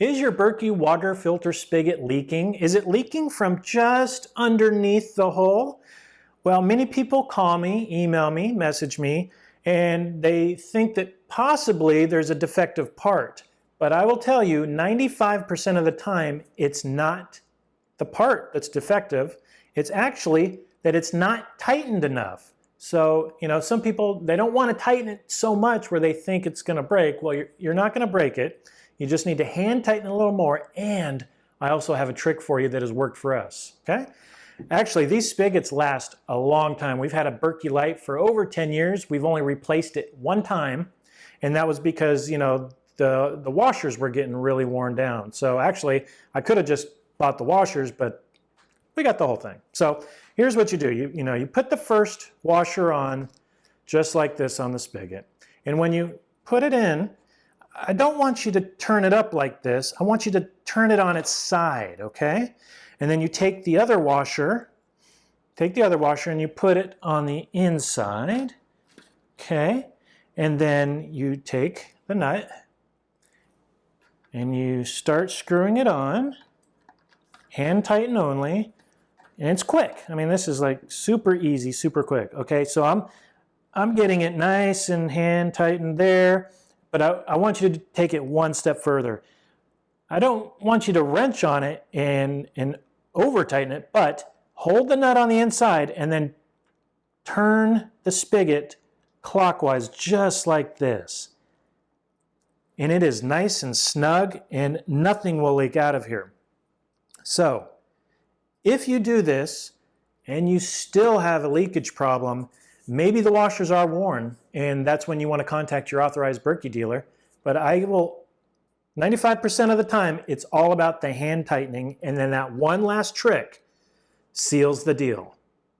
Is your Berkey water filter spigot leaking? Is it leaking from just underneath the hole? Well, many people call me, email me, message me, and they think that possibly there's a defective part. But I will tell you, 95% of the time, it's not the part that's defective. It's actually that it's not tightened enough. So, some people, they don't want to tighten it so much where they think it's going to break. Well, you're not going to break it. You just need to hand tighten it a little more, and I also have a trick for you that has worked for us, okay? Actually, these spigots last a long time. We've had a Berkey light for over 10 years. We've only replaced it one time, and that was because, the washers were getting really worn down. So actually, I could have just bought the washers, but we got the whole thing. So here's what you do. You put the first washer on just like this on the spigot, and when you put it in, I don't want you to turn it up like this. I want you to turn it on its side, okay? And then you take the other washer, and you put it on the inside, okay? And then you take the nut and you start screwing it on, hand tighten only, and it's quick. I mean, this is like super easy, super quick, okay? So I'm getting it nice and hand tightened there. But I want you to take it one step further. I don't want you to wrench on it and over tighten it, but hold the nut on the inside and then turn the spigot clockwise just like this. And it is nice and snug and nothing will leak out of here. So if you do this and you still have a leakage problem, maybe the washers are worn, and that's when you want to contact your authorized Berkey dealer. But 95% of the time, it's all about the hand tightening, and then that one last trick seals the deal.